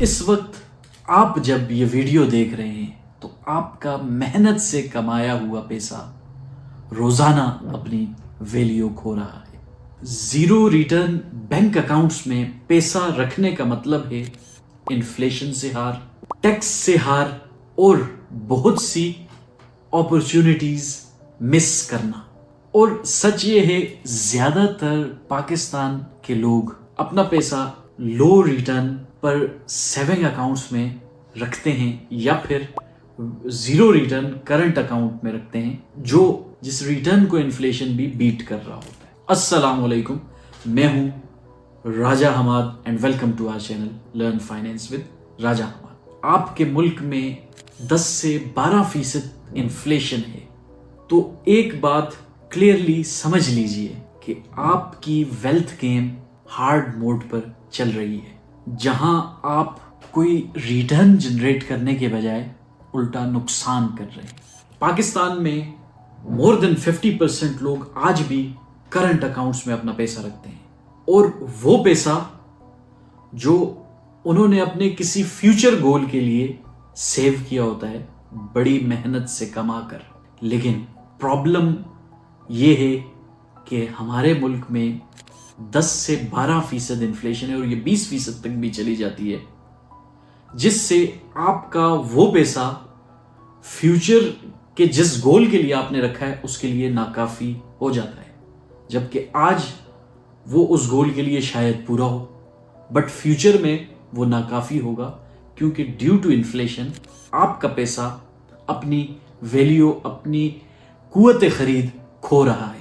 اس وقت آپ جب یہ ویڈیو دیکھ رہے ہیں تو آپ کا محنت سے کمایا ہوا پیسہ روزانہ اپنی ویلیو کھو رہا ہے۔ زیرو ریٹرن بینک اکاؤنٹس میں پیسہ رکھنے کا مطلب ہے انفلیشن سے ہار، ٹیکس سے ہار اور بہت سی اپرچونٹیز مس کرنا۔ اور سچ یہ ہے زیادہ تر پاکستان کے لوگ اپنا پیسہ لو ریٹرن پر سیونگ اکاؤنٹس میں رکھتے ہیں یا پھر زیرو ریٹرن کرنٹ اکاؤنٹ میں رکھتے ہیں جس ریٹرن کو انفلیشن بھی بیٹ کر رہا ہوتا ہے۔ السلام علیکم، میں ہوں Raja Hammad and welcome to our channel learn finance with Raja Hammad. آپ کے ملک میں 10 سے 12% انفلیشن ہے تو ایک بات کلیئرلی سمجھ لیجئے کہ آپ کی ویلتھ گیم ہارڈ موڈ پر چل رہی ہے، جہاں آپ کوئی ریٹرن جنریٹ کرنے کے بجائے الٹا نقصان کر رہے ہیں۔ پاکستان میں مور دین 50% لوگ آج بھی کرنٹ اکاؤنٹس میں اپنا پیسہ رکھتے ہیں، اور وہ پیسہ جو انہوں نے اپنے کسی فیوچر گول کے لیے سیو کیا ہوتا ہے بڑی محنت سے کما کر۔ لیکن پرابلم یہ ہے کہ ہمارے ملک میں 10 سے 12% انفلیشن ہے اور یہ 20% تک بھی چلی جاتی ہے، جس سے آپ کا وہ پیسہ فیوچر کے جس گول کے لیے آپ نے رکھا ہے اس کے لیے ناکافی ہو جاتا ہے، جبکہ آج وہ اس گول کے لیے شاید پورا ہو، بٹ فیوچر میں وہ ناکافی ہوگا، کیونکہ ڈیو ٹو انفلیشن آپ کا پیسہ اپنی ویلیو، اپنی قوت خرید کھو رہا ہے۔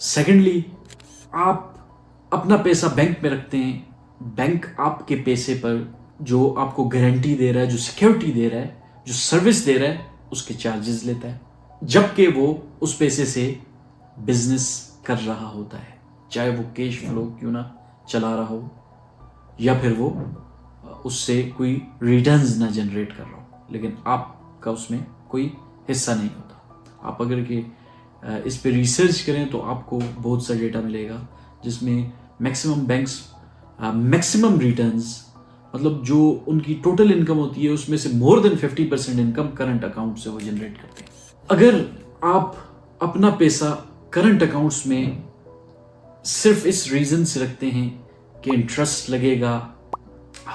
سیکنڈلی، آپ اپنا پیسہ بینک میں رکھتے ہیں، بینک آپ کے پیسے پر جو آپ کو گارنٹی دے رہا ہے، جو سیکیورٹی دے رہا ہے، جو سروس دے رہا ہے، اس کے چارجز لیتا ہے، جبکہ وہ اس پیسے سے بزنس کر رہا ہوتا ہے، چاہے وہ کیش فلو کیوں نہ چلا رہا ہو یا پھر وہ اس سے کوئی ریٹرنز نہ جنریٹ کر رہا ہو، لیکن آپ کا اس میں کوئی حصہ نہیں ہوتا۔ آپ اگر کہ اس پہ ریسرچ کریں تو آپ کو بہت سا ڈیٹا ملے گا جس میں میکسیمم بینکس میکسیمم ریٹرنز، مطلب جو ان کی ٹوٹل انکم ہوتی ہے اس میں سے مور دین 50% انکم کرنٹ اکاؤنٹ سے وہ جنریٹ کرتے ہیں۔ اگر آپ اپنا پیسہ کرنٹ اکاؤنٹس میں صرف اس ریزن سے رکھتے ہیں کہ انٹرسٹ لگے گا،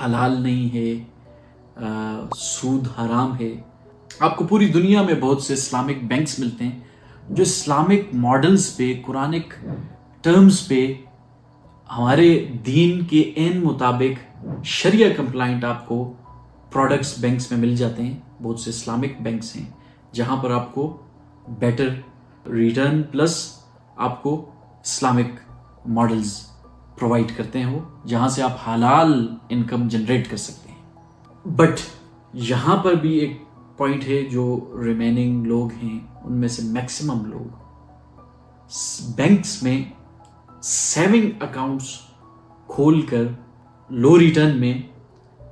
حلال نہیں ہے، سود حرام ہے، آپ کو پوری دنیا میں بہت سے اسلامک بینکس ملتے ہیں جو اسلامک ماڈلز پہ، قرآنک ٹرمز پہ، ہمارے دین کے عین مطابق شریعہ کمپلائنٹ آپ کو پروڈکٹس بینکس میں مل جاتے ہیں۔ بہت سے اسلامک بینکس ہیں جہاں پر آپ کو بیٹر ریٹرن پلس آپ کو اسلامک ماڈلز پرووائڈ کرتے ہیں، وہ جہاں سے آپ حلال انکم جنریٹ کر سکتے ہیں۔ بٹ یہاں پر بھی ایک پوائنٹ ہے، جو ریمیننگ لوگ ہیں ان میں سے میکسیمم لوگ بینکس میں سیونگ اکاؤنٹس کھول کر لو ریٹرن میں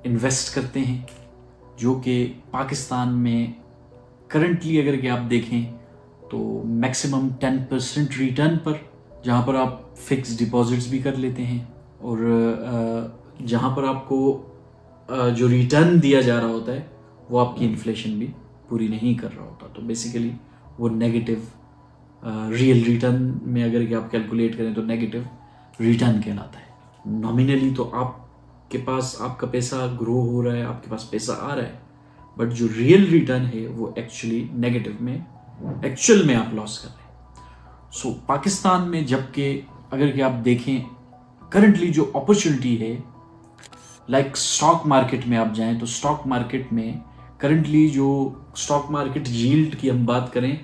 انویسٹ کرتے ہیں، جو کہ پاکستان میں کرنٹلی اگر کہ آپ دیکھیں تو میکسیمم 10% ریٹرن پر، جہاں پر آپ فکس ڈپازٹس بھی کر لیتے ہیں، اور جہاں پر آپ کو جو ریٹرن دیا جا رہا ہوتا ہے وہ آپ کی انفلیشن بھی پوری نہیں کر رہا ہوتا، تو بیسیکلی وہ نیگیٹو ریئل ریٹرن میں اگر کہ آپ کیلکولیٹ کریں تو نیگیٹو ریٹرن کہلاتا ہے۔ نامینلی تو آپ کے پاس آپ کا پیسہ گرو ہو رہا ہے، آپ کے پاس پیسہ آ رہا ہے، بٹ جو ریئل ریٹرن ہے وہ ایکچولی نیگیٹو میں، ایکچوئل میں آپ لاس کر رہے ہیں۔ سو پاکستان میں جب کہ اگر کہ آپ دیکھیں کرنٹلی جو اپرچونٹی ہے، لائک اسٹاک مارکیٹ میں آپ جائیں تو اسٹاک مارکیٹ میں کرنٹلی جو اسٹاک مارکیٹ ییلڈ کی ہم بات کریں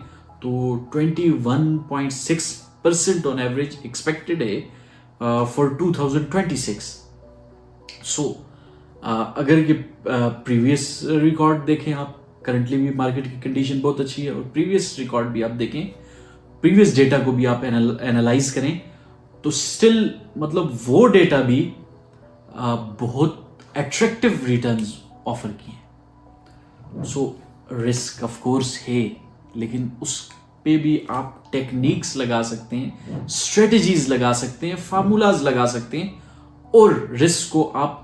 تو 21.6% آن ایوریج ایکسپیکٹڈ ہے فار 2026۔ سو اگر کہ پریویس ریکارڈ دیکھیں آپ، کرنٹلی بھی مارکیٹ کی کنڈیشن بہت اچھی ہے، اور پریویس ریکارڈ بھی آپ دیکھیں، پریویس ڈیٹا کو بھی آپ اینالائز کریں تو سٹل مطلب وہ ڈیٹا بھی بہت اٹریکٹیو ریٹرنز آفر کی ہیں۔ سو رسک آف کورس ہے، لیکن اس پہ بھی آپ ٹیکنیکس لگا سکتے ہیں، اسٹریٹجیز لگا سکتے ہیں، فارمولاز لگا سکتے ہیں، اور رسک کو آپ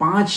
5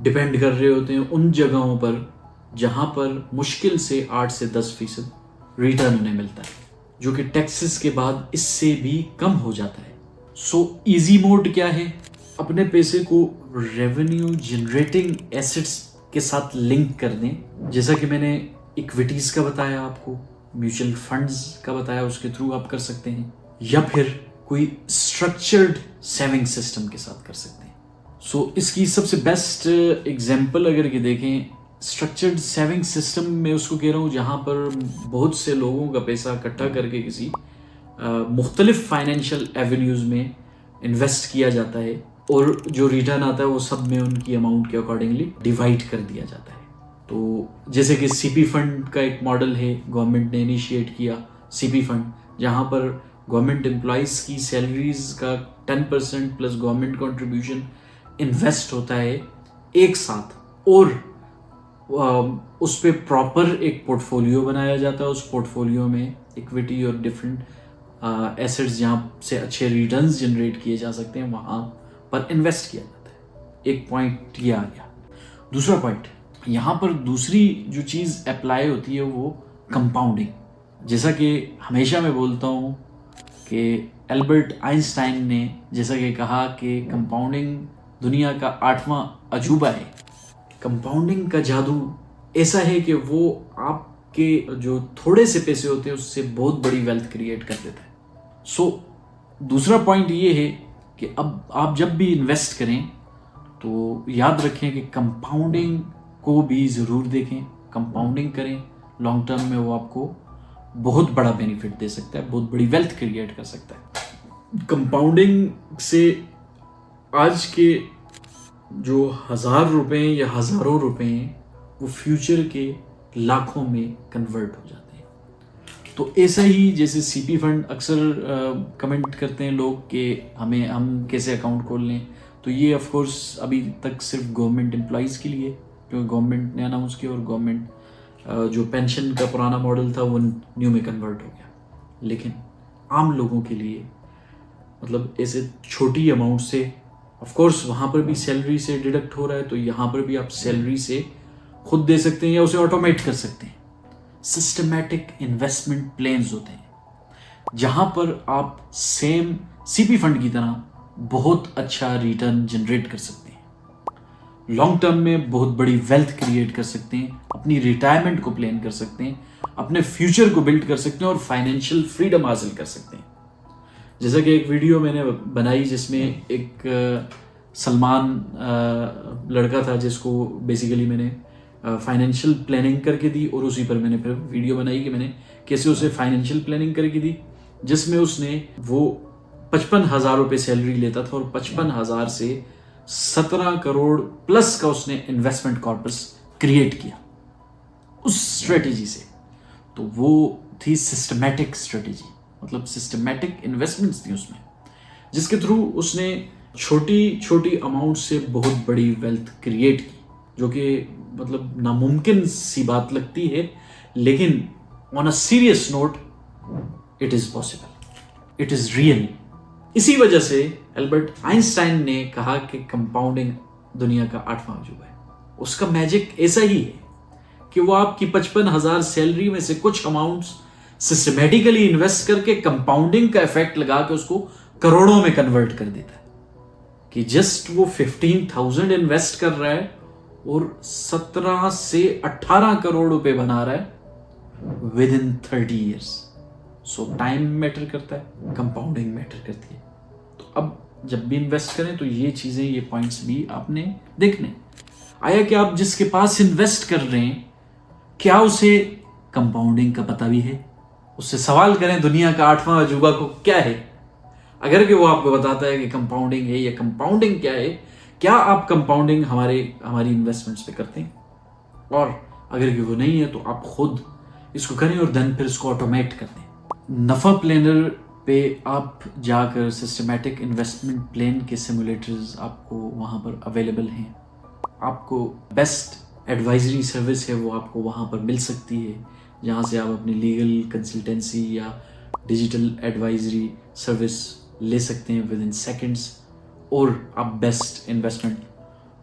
ڈپینڈ کر رہے ہوتے ہیں ان جگہوں پر جہاں پر مشکل سے 8 سے 10% ریٹرن انہیں ملتا ہے، جو کہ ٹیکسز کے بعد اس سے بھی کم ہو جاتا ہے۔ سو ایزی موڈ کیا ہے؟ اپنے پیسے کو ریونیو جنریٹنگ ایسٹس کے ساتھ لنک کر دیں، جیسا کہ میں نے اکویٹیز کا بتایا، آپ کو میوچل فنڈز کا بتایا، اس کے تھرو آپ کر سکتے ہیں، یا پھر کوئی اسٹرکچرڈ سیونگ سسٹم کے ساتھ کر سکتے ہیں۔ سو اس کی سب سے بیسٹ ایگزامپل اگر کہ دیکھیں، اسٹرکچرڈ سیونگ سسٹم میں اس کو کہہ رہا ہوں جہاں پر بہت سے لوگوں کا پیسہ اکٹھا کر کے کسی مختلف فائنینشیل ایونیوز میں انویسٹ کیا جاتا ہے، اور جو ریٹرن آتا ہے وہ سب میں ان کی اماؤنٹ کے اکارڈنگلی ڈیوائڈ کر دیا جاتا ہے۔ تو جیسے کہ سی پی فنڈ کا ایک ماڈل ہے، گورنمنٹ نے انیشیٹ کیا سی پی فنڈ، جہاں پر گورنمنٹ امپلائیز کی سیلریز کا 10% پلس گورنمنٹ کنٹریبیوشن انویسٹ ہوتا ہے ایک ساتھ، اور اس پہ پراپر ایک پورٹ فولیو بنایا جاتا ہے۔ اس پورٹ فولیو میں ایکویٹی اور ڈفرینٹ ایسٹس جہاں سے اچھے ریٹرنز جنریٹ کیے جا سکتے ہیں وہاں پر انویسٹ کیا جاتا ہے۔ ایک پوائنٹ یہ آ گیا۔ دوسرا پوائنٹ، یہاں پر دوسری جو چیز اپلائی ہوتی ہے وہ کمپاؤنڈنگ۔ جیسا کہ ہمیشہ میں بولتا ہوں کہ البرٹ آئنسٹائن نے جیسا کہ کہا کہ کمپاؤنڈنگ دنیا کا 8واں عجوبہ ہے۔ کمپاؤنڈنگ کا جادو ایسا ہے کہ وہ آپ کے جو تھوڑے سے پیسے ہوتے ہیں اس سے بہت بڑی ویلتھ کریٹ کر دیتا ہے۔ سو دوسرا پوائنٹ یہ ہے کہ اب آپ جب بھی انویسٹ کریں تو یاد رکھیں کہ کمپاؤنڈنگ کو بھی ضرور دیکھیں، کمپاؤنڈنگ کریں، لانگ ٹرم میں وہ آپ کو بہت بڑا بینیفٹ دے سکتا ہے، بہت بڑی ویلتھ کریٹ کر سکتا ہے۔ کمپاؤنڈنگ سے آج کے جو 1000 روپے یا ہزاروں روپے ہیں وہ فیوچر کے لاکھوں میں کنورٹ ہو جاتے ہیں۔ تو ایسا ہی جیسے سی پی فنڈ اکثر کمنٹ کرتے ہیں لوگ کہ ہم کیسے اکاؤنٹ کھول لیں، تو یہ آف کورس ابھی تک صرف گورنمنٹ امپلائیز کے لیے، کیونکہ گورنمنٹ نے اناؤنس کیا، اور گورنمنٹ جو پینشن کا پرانا ماڈل تھا وہ نیو میں کنورٹ ہو گیا۔ لیکن عام لوگوں کے لیے مطلب ایسے چھوٹی اماؤنٹ سے آف کورس وہاں پر بھی سیلری سے ڈیڈکٹ ہو رہا ہے، تو یہاں پر بھی آپ سیلری سے خود دے سکتے ہیں یا اسے آٹومیٹ کر سکتے ہیں۔ سسٹمیٹک انویسٹمنٹ پلانز ہوتے ہیں جہاں پر آپ سیم سی پی فنڈ کی طرح بہت اچھا ریٹرن جنریٹ کر سکتے ہیں، لانگ ٹرم میں بہت بڑی ویلتھ کریٹ کر سکتے ہیں، اپنی ریٹائرمنٹ کو پلان کر سکتے ہیں، اپنے فیوچر کو بلڈ کر سکتے ہیں اور فائنینشیل فریڈم حاصل کر سکتے ہیں۔ جیسا کہ ایک ویڈیو میں نے بنائی جس میں ایک سلمان لڑکا تھا جس کو بیسیکلی میں نے فائنینشیل پلاننگ کر کے دی، اور اسی پر میں نے پھر ویڈیو بنائی کہ میں نے کیسے اسے فائنینشیل پلاننگ کر کے دی، جس میں اس نے وہ 55,000 روپے سیلری لیتا تھا اور 55,000 سے 17 کروڑ پلس کا اس نے انویسٹمنٹ کارپس کریٹ کیا اس اسٹریٹجی سے۔ تو وہ تھی سسٹمیٹک اسٹریٹجی، مطلب سسٹمیٹک انویسٹمنٹس تھی اس میں، جس کے تھرو اس نے چھوٹی چھوٹی اماؤنٹ سے بہت بڑی ویلتھ کریٹ کی، جو کہ مطلب ناممکن سی بات لگتی ہے، لیکن on a serious note it is possible, it is real. اسی وجہ سے البرٹ آئنسٹائن نے کہا کہ کمپاؤنڈنگ دنیا کا 8واں عجوبہ ہے۔ اس کا میجک ایسا ہی ہے کہ وہ آپ کی 55,000 سیلری میں سے کچھ اماؤنٹس سسٹمیٹیکلی انویسٹ کر کے کمپاؤنڈنگ کا ایفیکٹ لگا کے اس کو کروڑوں میں کنورٹ کر دیتا ہے، کہ جسٹ وہ 15,000 انویسٹ کر رہا ہے اور 17 سے 18 کروڑ روپے بنا رہا ہے with in 30 years. So time matter کرتا ہے، کمپاؤنڈنگ میٹر کرتی ہے۔ تو اب جب بھی انویسٹ کریں تو یہ چیزیں، یہ پوائنٹس بھی آپ نے دیکھنے۔ آیا کہ آپ جس کے پاس انویسٹ کر رہے ہیں کیا اسے کمپاؤنڈنگ کا پتہ بھی ہے؟ اس سے سوال کریں دنیا کا 8واں عجوبہ کو کیا ہے، اگر کہ وہ آپ کو بتاتا ہے کہ کمپاؤنڈنگ ہے یا کمپاؤنڈنگ کیا ہے، کیا آپ کمپاؤنڈنگ ہماری انویسٹمنٹس پہ کرتے ہیں؟ اور اگر کہ وہ نہیں ہے تو آپ خود اس کو کریں اور دین پھر اس کو آٹومیٹ کر دیں۔ نفع پلانر پہ آپ جا کر سسٹمیٹک انویسٹمنٹ پلان کے سیمولیٹرز آپ کو وہاں پر اویلیبل ہیں، آپ کو بیسٹ ایڈوائزری سروس ہے وہ آپ کو وہاں پر مل سکتی ہے، جہاں سے آپ اپنی لیگل کنسلٹنسی یا ڈیجیٹل ایڈوائزری سروس لے سکتے ہیں ود ان سیکنڈس، اور آپ best investment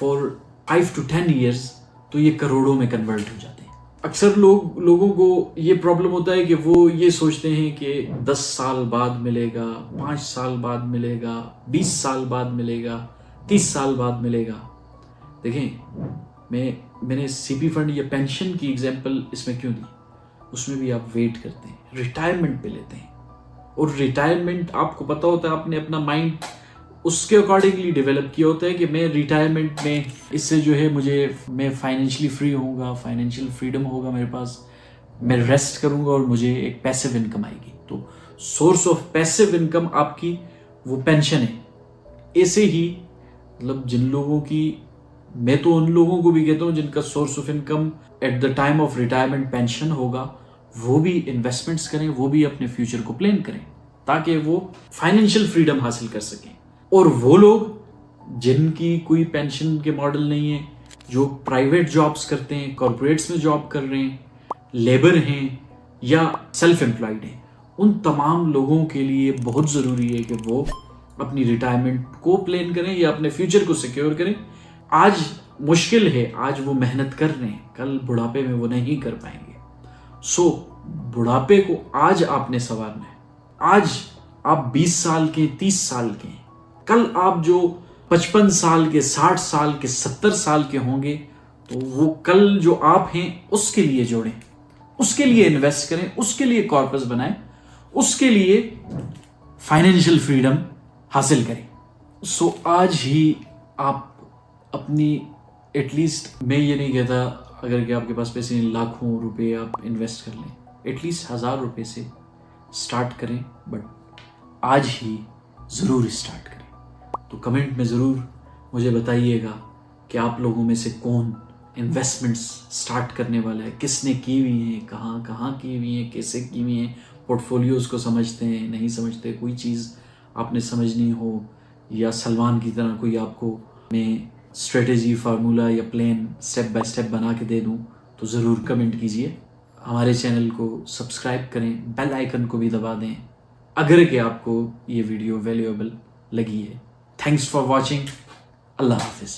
for 5 to 10 years تو یہ کروڑوں میں کنورٹ ہو جاتے ہیں. اکثر لوگوں کو یہ پرابلم ہوتا ہے کہ وہ یہ سوچتے ہیں کہ 10 سال بعد ملے گا, 5 سال بعد ملے گا, 20 سال بعد ملے گا, 30 سال بعد ملے گا. دیکھیں, میں نے سی پی فنڈ یا پینشن کی ایگزامپل اس میں کیوں دی؟ اس میں بھی آپ ویٹ کرتے ہیں, ریٹائرمنٹ پہ لیتے ہیں, اور ریٹائرمنٹ آپ کو پتہ ہوتا ہے, آپ نے اپنا مائنڈ اس کے اکارڈنگلی ڈیولپ کیا ہوتا ہے کہ میں ریٹائرمنٹ میں اس سے جو ہے میں فائنینشلی فری ہوں گا, فائنینشیل فریڈم ہوگا میرے پاس, میں ریسٹ کروں گا اور مجھے ایک پیسو انکم آئے گی. تو سورس آف پیسو انکم آپ کی وہ پینشن ہے. ایسے ہی مطلب جن لوگوں کی, میں تو ان لوگوں کو بھی کہتا ہوں جن کا source of income at the time of retirement pension ہوگا, وہ بھی انویسٹمنٹس کریں, وہ بھی اپنے فیوچر کو پلان کریں تاکہ وہ فائنینشیل فریڈم حاصل کر سکیں. اور وہ لوگ جن کی کوئی پینشن کے ماڈل نہیں ہے, جو پرائیویٹ جابس کرتے ہیں, کارپوریٹس میں جاب کر رہے ہیں, لیبر ہیں یا سیلف امپلائڈ ہیں, ان تمام لوگوں کے لیے بہت ضروری ہے کہ وہ اپنی ریٹائرمنٹ کو پلان کریں یا اپنے فیوچر کو سیکیور کریں. آج مشکل ہے, آج وہ محنت کر رہے ہیں, کل بڑھاپے میں وہ نہیں کر پائیں گے. سو بڑھاپے کو آج آپ نے سنوارنا ہے. آج آپ 20 سال کے, 30 سال کے ہیں, کل آپ جو 55 سال کے, 60 سال کے, 70 سال کے ہوں گے, تو وہ کل جو آپ ہیں اس کے لیے جوڑیں, اس کے لیے انویسٹ کریں, اس کے لیے کارپس بنائیں, اس کے لیے فائنینشیل فریڈم حاصل کریں. سو آج ہی آپ اپنی ایٹ لیسٹ, میں یہ نہیں کہتا اگر کہ آپ کے پاس پیسے لاکھوں روپے آپ انویسٹ کر لیں, ایٹ لیسٹ 1000 روپے سے سٹارٹ کریں, بٹ آج ہی ضرور اسٹارٹ کریں. تو کمنٹ میں ضرور مجھے بتائیے گا کہ آپ لوگوں میں سے کون انویسٹمنٹس سٹارٹ کرنے والا ہے, کس نے کی ہوئی ہیں, کہاں کی ہوئی ہیں, کیسے کی ہوئی ہیں, پورٹ فولیوز کو سمجھتے ہیں, نہیں سمجھتے, کوئی چیز آپ نے سمجھنی ہو یا سلمان کی طرح کوئی آپ کو میں اسٹریٹجی, فارمولا یا پلان سٹیپ بائی سٹیپ بنا کے دے دوں, تو ضرور کمنٹ کیجئے. ہمارے چینل کو سبسکرائب کریں, بیل آئیکن کو بھی دبا دیں اگر کہ آپ کو یہ ویڈیو ویلیویبل لگی ہے. Thanks for watching. اللہ حافظ.